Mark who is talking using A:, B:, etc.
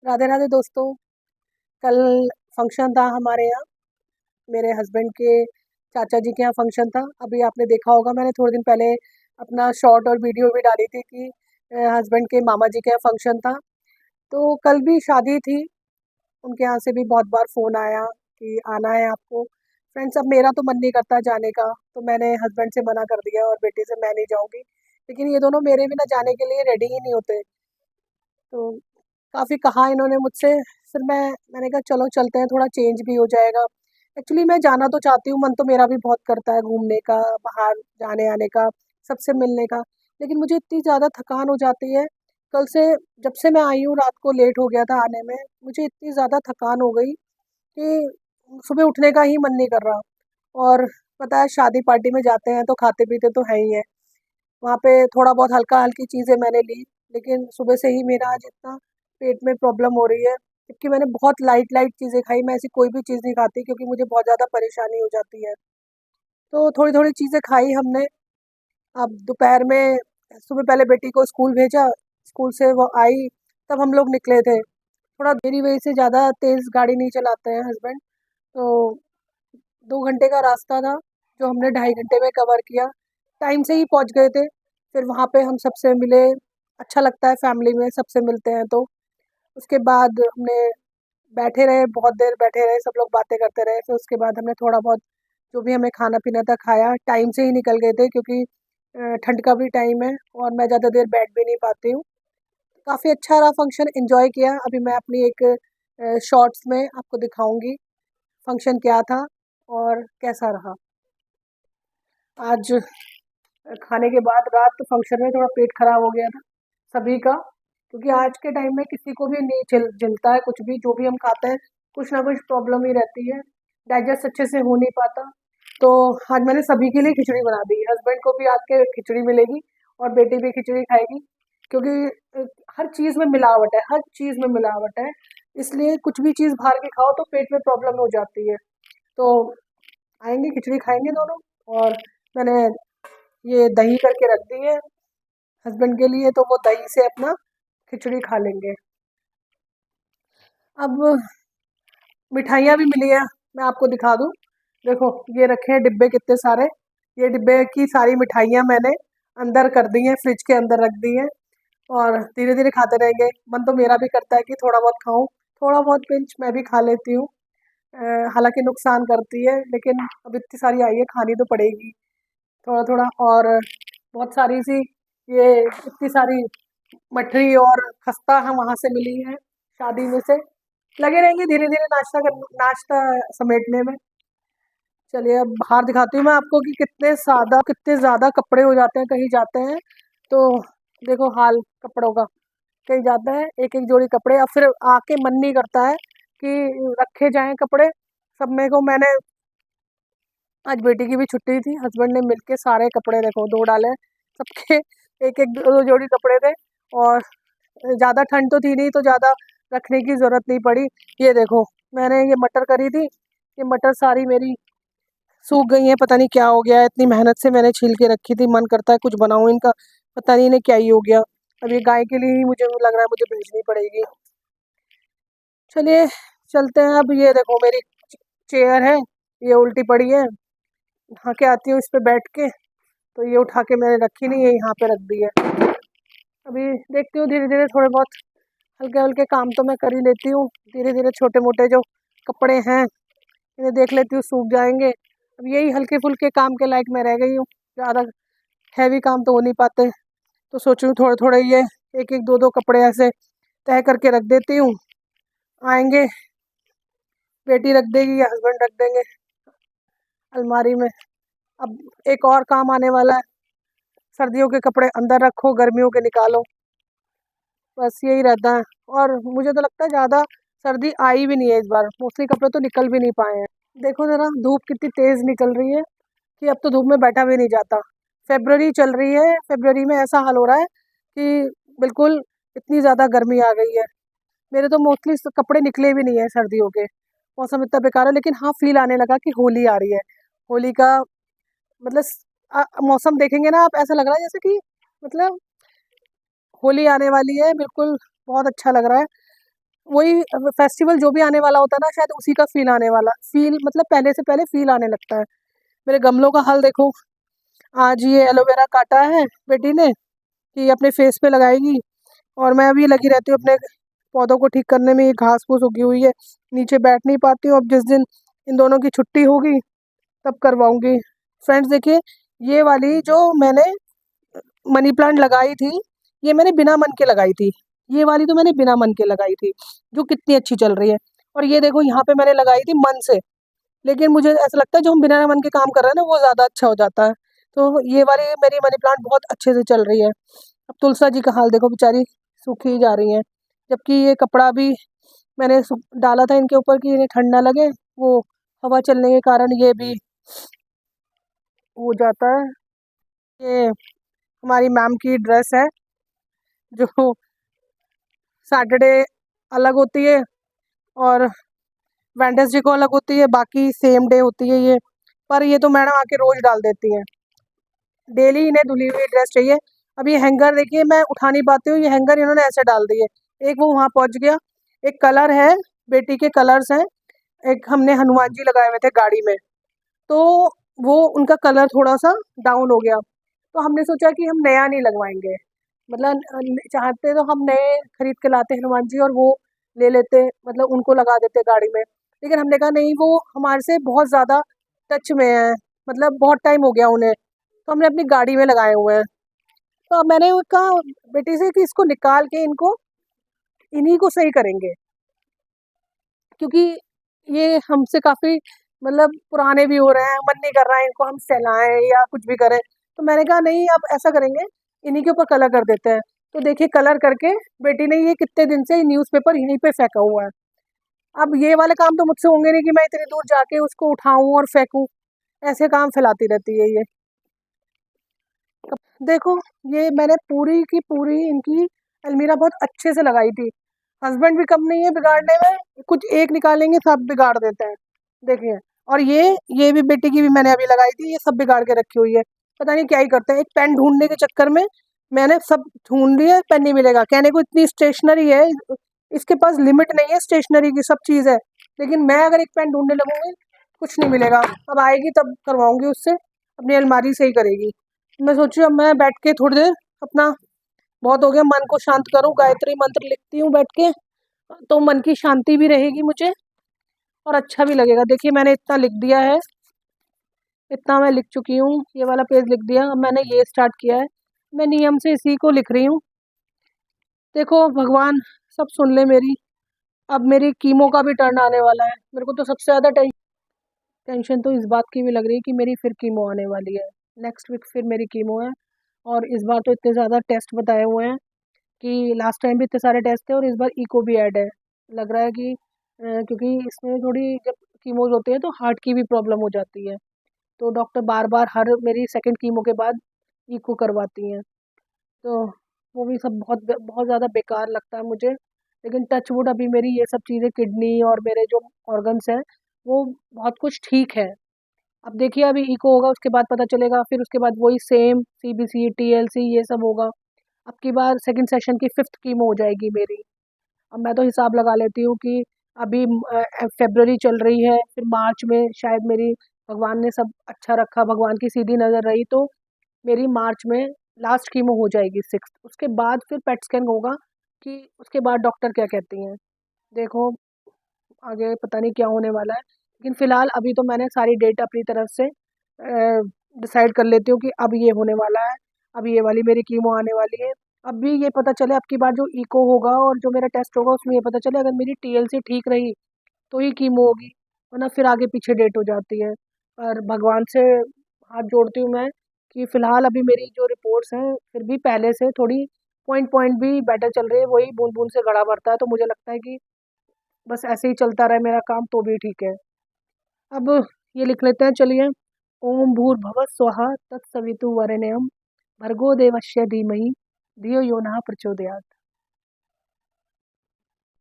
A: राधे राधे दोस्तों। कल फंक्शन था हमारे यहाँ। मेरे हस्बैंड के चाचा जी के यहाँ फंक्शन था। अभी आपने देखा होगा, मैंने थोड़े दिन पहले अपना शॉर्ट और वीडियो भी डाली थी कि हस्बैंड के मामा जी के यहाँ फंक्शन था। तो कल भी शादी थी। उनके यहाँ से भी बहुत बार फ़ोन आया कि आना है आपको। फ्रेंड्स, अब मेरा तो मन नहीं करता जाने का, तो मैंने हस्बैंड से मना कर दिया और बेटी से मैं नहीं जाऊँगी। लेकिन ये दोनों मेरे बिना जाने के लिए रेडी ही नहीं होते। तो काफ़ी कहा इन्होंने मुझसे, फिर मैंने कहा चलो चलते हैं, थोड़ा चेंज भी हो जाएगा। एक्चुअली मैं जाना तो चाहती हूँ, मन तो मेरा भी बहुत करता है घूमने का, बाहर जाने-आने का, सबसे मिलने का। लेकिन मुझे इतनी ज़्यादा थकान हो जाती है, कल से जब से मैं आई हूँ रात को लेट हो गया था आने में, मुझे इतनी ज़्यादा थकान हो गई कि सुबह उठने का ही मन नहीं कर रहा। और पता है, शादी पार्टी में जाते हैं तो खाते-पीते तो है ही है। वहाँ पे थोड़ा बहुत हल्का-हल्की चीज़ें मैंने ली, लेकिन सुबह से ही मेरा आज इतना पेट में प्रॉब्लम हो रही है, जबकि मैंने बहुत लाइट-लाइट चीज़ें खाई। मैं ऐसी कोई भी चीज़ नहीं खाती क्योंकि मुझे बहुत ज़्यादा परेशानी हो जाती है। तो थोड़ी-थोड़ी चीज़ें खाई हमने। अब दोपहर में सुबह पहले बेटी को स्कूल भेजा, स्कूल से वो आई, तब हम लोग निकले थे। थोड़ा मेरी वजह से ज़्यादा तेज़ गाड़ी नहीं चलाते हैं हस्बैंड, तो 2 घंटे का रास्ता था, जो हमने ढाई घंटे में कवर किया। टाइम से ही पहुँच गए थे। फिर वहाँ पे हम सबसे मिले, अच्छा लगता है फैमिली में सबसे मिलते हैं तो। उसके बाद हमने बैठे रहे, बहुत देर बैठे रहे, सब लोग बातें करते रहे। फिर उसके बाद हमने थोड़ा बहुत जो भी हमें खाना-पीना था खाया। टाइम से ही निकल गए थे क्योंकि ठंड का भी टाइम है और मैं ज़्यादा देर बैठ भी नहीं पाती हूँ। काफ़ी अच्छा रहा फंक्शन, एन्जॉय किया। अभी मैं अपनी एक शॉर्ट्स में आपको दिखाऊँगी फंक्शन क्या था और कैसा रहा। आज खाने के बाद रात फंक्शन में थोड़ा पेट खराब हो गया था सभी का, क्योंकि आज के टाइम में किसी को भी नहीं झिलता है कुछ भी, जो भी हम खाते हैं कुछ ना कुछ प्रॉब्लम ही रहती है, डाइजेस्ट अच्छे से हो नहीं पाता। तो आज मैंने सभी के लिए खिचड़ी बना दी। हस्बैंड को भी आज के खिचड़ी मिलेगी और बेटी भी खिचड़ी खाएगी, क्योंकि हर चीज़ में मिलावट है, हर चीज़ में मिलावट है। इसलिए कुछ भी चीज़ बाहर की खाओ तो पेट में प्रॉब्लम हो जाती है। तो आएंगे, खिचड़ी खाएंगे दोनों। और मैंने ये दही करके रख दी है हस्बैंड के लिए, तो वो दही से अपना खिचड़ी खा लेंगे। अब मिठाइयाँ भी मिली हैं, मैं आपको दिखा दूँ। देखो, ये रखे हैं डिब्बे कितने सारे। ये डिब्बे की सारी मिठाइयाँ मैंने अंदर कर दी हैं, फ्रिज के अंदर रख दी हैं और धीरे-धीरे खाते रहेंगे। मन तो मेरा भी करता है कि थोड़ा बहुत खाऊँ, थोड़ा बहुत पिंच मैं भी खा लेती हूँ। हालाँकि नुकसान करती है, लेकिन अब इतनी सारी आई है, खानी तो पड़ेगी थोड़ा-थोड़ा। और बहुत सारी सी ये इतनी सारी मठरी और खस्ता हम वहाँ से मिली है शादी में से। लगे रहेंगे धीरे-धीरे नाश्ता समेटने में। चलिए, अब बाहर दिखाती हूँ मैं आपको कि कितने ज़्यादा कपड़े हो जाते हैं कहीं जाते हैं तो। देखो हाल कपड़ों का, कहीं जाते हैं एक-एक जोड़ी कपड़े, अब फिर आके मन नहीं करता है कि रखे जाएँ कपड़े। सब मेरे को मैंने आज बेटी की भी छुट्टी थी, हस्बैंड ने मिलके सारे कपड़े देखो 2 डाले, सबके एक-एक 2-2 जोड़ी कपड़े थे। और ज़्यादा ठंड तो थी नहीं, तो ज़्यादा रखने की ज़रूरत नहीं पड़ी। ये देखो, मैंने ये मटर करी थी, ये मटर सारी मेरी सूख गई हैं, पता नहीं क्या हो गया है। इतनी मेहनत से मैंने छील के रखी थी, मन करता है कुछ बनाऊँ इनका, पता नहीं इन्हें क्या ही हो गया। अब ये गाय के लिए ही मुझे लग रहा है मुझे भेजनी पड़ेगी। चलिए, चलते हैं। अब ये देखो मेरी चेयर है, ये उल्टी पड़ी है, नहा के आती हूँ इस पे बैठ के, तो ये उठा के मैंने रखी नहीं है, यहाँ पे रख दी है। अभी देखती हूँ धीरे-धीरे थोड़े बहुत हल्के-हल्के काम तो मैं कर ही लेती हूँ। धीरे-धीरे छोटे-मोटे जो कपड़े हैं, इन्हें देख लेती हूँ सूख जाएँगे। अब यही हल्के-फुल्के काम के लायक मैं रह गई हूँ, ज़्यादा हैवी काम तो हो नहीं पाते। तो सोच रही हूँ थोड़े-थोड़े ये 1-1 2-2 कपड़े ऐसे तह करके रख देती हूँ। आएँगे, बेटी रख देगी या हस्बैंड रख देंगे अलमारी में। अब एक और काम आने वाला है, सर्दियों के कपड़े अंदर रखो, गर्मियों के निकालो, बस यही रहता है। और मुझे तो लगता है ज़्यादा सर्दी आई भी नहीं है इस बार, मोस्टली कपड़े तो निकल भी नहीं पाए हैं। देखो ज़रा धूप कितनी तेज़ निकल रही है कि अब तो धूप में बैठा भी नहीं जाता। फ़रवरी चल रही है, फ़रवरी में ऐसा हाल हो रहा है कि बिल्कुल इतनी ज़्यादा गर्मी आ गई है। मेरे तो मोस्टली कपड़े निकले भी नहीं है सर्दियों के। मौसम इतना बेकार है, लेकिन हाँ फ़ील आने लगा कि होली आ रही है। होली का मतलब मौसम देखेंगे ना आप, ऐसा लग रहा है जैसे कि मतलब होली आने वाली है, बिल्कुल बहुत अच्छा लग रहा है। वही फेस्टिवल जो भी आने वाला होता है ना, शायद उसी का फील मतलब पहले से पहले फील आने लगता है। मेरे गमलों का हाल देखो, आज ये एलोवेरा काटा है बेटी ने कि अपने फेस पे लगाएगी, और मैं अभी लगी रहती हूँ अपने पौधों को ठीक करने में। ये घास फूस उगी हुई है, नीचे बैठ नहीं पाती हूँ। अब जिस दिन इन दोनों की छुट्टी होगी तब करवाऊंगी। फ्रेंड्स देखिए, ये वाली जो मैंने मनी प्लांट लगाई थी, ये मैंने बिना मन के लगाई थी। ये वाली तो मैंने बिना मन के लगाई थी, जो कितनी अच्छी चल रही है। और ये देखो यहाँ पे मैंने लगाई थी मन से, लेकिन मुझे ऐसा लगता है जो हम बिना मन के काम कर रहे हैं ना, वो ज़्यादा अच्छा हो जाता है। तो ये वाली मेरी मनी प्लांट बहुत अच्छे से चल रही है। अब तुलसा जी का हाल देखो, बेचारी सूखी ही जा रही हैं। जबकि ये कपड़ा भी मैंने डाला था इनके ऊपर कि इन्हें ठंड ना लगे, वो हवा चलने के कारण ये भी हो जाता है। ये हमारी मैम की ड्रेस है, जो सैटरडे अलग होती है और वेडनेसडे को अलग होती है, बाकी सेम डे होती है ये। पर ये तो मैडम आके रोज डाल देती हैं, डेली इन्हें धुली हुई ड्रेस चाहिए। अब ये हैंगर देखिए, मैं उठा नहीं पाती हूँ, ये हैंगर इन्होंने ऐसे डाल दिए। एक वो वहाँ पहुँच गया, एक कलर है, बेटी के कलर्स हैं, एक हमने हनुमान जी लगाए हुए थे गाड़ी में, तो वो उनका कलर थोड़ा सा डाउन हो गया। तो हमने सोचा कि हम नया नहीं लगवाएंगे, मतलब चाहते तो हम नए खरीद के लाते हनुमान जी और वो ले लेते, मतलब उनको लगा देते गाड़ी में। लेकिन हमने कहा नहीं, वो हमारे से बहुत ज़्यादा टच में है, मतलब बहुत टाइम हो गया उन्हें, तो हमने अपनी गाड़ी में लगाए हुए हैं। तो अब मैंने कहा बेटी से कि इसको निकाल के इनको इन्हीं को सही करेंगे, क्योंकि ये हमसे काफ़ी मतलब पुराने भी हो रहे हैं, मन नहीं कर रहा है इनको हम सहलाएं या कुछ भी करें। तो मैंने कहा नहीं, अब ऐसा करेंगे, इन्हीं के ऊपर कलर कर देते हैं। तो देखिए कलर करके बेटी ने ये कितने दिन से न्यूज़पेपर यहीं पे फेंका हुआ है। अब ये वाले काम तो मुझसे होंगे नहीं कि मैं इतनी दूर जाके उसको उठाऊं और फेंकूं, ऐसे काम फैलाती रहती है ये। अब देखो, ये मैंने पूरी की पूरी इनकी अलमीरा बहुत अच्छे से लगाई थी। हस्बैंड भी कम नहीं है बिगाड़ने में, कुछ एक निकालेंगे सब बिगाड़ देते हैं। देखिए, और ये भी बेटी की भी मैंने अभी लगाई थी, ये सब बिगाड़ के रखी हुई है। पता नहीं क्या ही करते हैं, एक पेन ढूंढने के चक्कर में मैंने सब ढूंढ लिया, पेन नहीं मिलेगा। कहने को इतनी स्टेशनरी है, इसके पास लिमिट नहीं है स्टेशनरी की, सब चीज़ है, लेकिन मैं अगर एक पेन ढूंढने लगूंगी कुछ नहीं मिलेगा। अब आएगी तब करवाऊंगी उससे, अपनी अलमारी सही करेगी। मैं सोची अब मैं बैठ के थोड़ी देर अपना, बहुत हो गया, मन को शांत करूं, गायत्री मंत्र लिखती हूँ बैठ के, तो मन की शांति भी रहेगी मुझे और अच्छा भी लगेगा। देखिए मैंने इतना लिख दिया है, इतना मैं लिख चुकी हूँ, ये वाला पेज लिख दिया। अब मैंने ये स्टार्ट किया है, मैं नियम से इसी को लिख रही हूँ। देखो भगवान सब सुन ले मेरी। अब मेरी कीमो का भी टर्न आने वाला है, मेरे को तो सबसे ज़्यादा टेंशन तो इस बात की भी लग रही है कि मेरी फिर कीमो आने वाली है। नेक्स्ट वीक फिर मेरी कीमो है, और इस बार तो इतने ज़्यादा टेस्ट बताए हुए हैं कि लास्ट टाइम भी इतने सारे टेस्ट थे, और इस बार इको भी ऐड है। लग रहा है कि क्योंकि इसमें थोड़ी जब कीमोज होते हैं तो हार्ट की भी प्रॉब्लम हो जाती है, तो डॉक्टर बार बार हर मेरी सेकंड कीमो के बाद इको करवाती हैं। तो वो भी सब बहुत बहुत ज़्यादा बेकार लगता है मुझे। लेकिन टच वुड अभी मेरी ये सब चीज़ें, किडनी और मेरे जो ऑर्गन्स हैं, वो बहुत कुछ ठीक है। अब देखिए अभी इको होगा, उसके बाद पता चलेगा, फिर उसके बाद वही सेम सीबीसी टीएलसी ये सब होगा। अब की बार सेकंड सेशन की 5th कीमो हो जाएगी मेरी। अब मैं तो हिसाब लगा लेती हूँ कि अभी फरवरी चल रही है, फिर मार्च में शायद मेरी, भगवान ने सब अच्छा रखा, भगवान की सीधी नज़र रही, तो मेरी मार्च में लास्ट कीमो हो जाएगी 6th। उसके बाद फिर पेट स्कैन होगा कि उसके बाद डॉक्टर क्या कहती हैं। देखो आगे पता नहीं क्या होने वाला है, लेकिन फ़िलहाल अभी तो मैंने सारी डेट अपनी तरफ से डिसाइड कर लेती हूँ कि अब ये होने वाला है, अब ये वाली मेरी कीमो आने वाली है। अब भी ये पता चले, अब की बार जो इको होगा और जो मेरा टेस्ट होगा उसमें ये पता चले अगर मेरी टीएलसी ठीक रही तो ही कीमो होगी, वरना फिर आगे पीछे डेट हो जाती है। और भगवान से हाथ जोड़ती हूँ मैं कि फ़िलहाल अभी मेरी जो रिपोर्ट्स हैं फिर भी पहले से थोड़ी पॉइंट पॉइंट भी बेटर चल रही है, वही बूँद-बूँद से घड़ा भरता है, तो मुझे लगता है कि बस ऐसे ही चलता रहे मेरा काम तो भी ठीक है। अब ये लिख लेते हैं, चलिए। ओम भूर्भुवः स्वः तत्सवितुर्वरेण्यं भर्गो देवस्य धीमहि धियो यो नः प्रचोदयात्।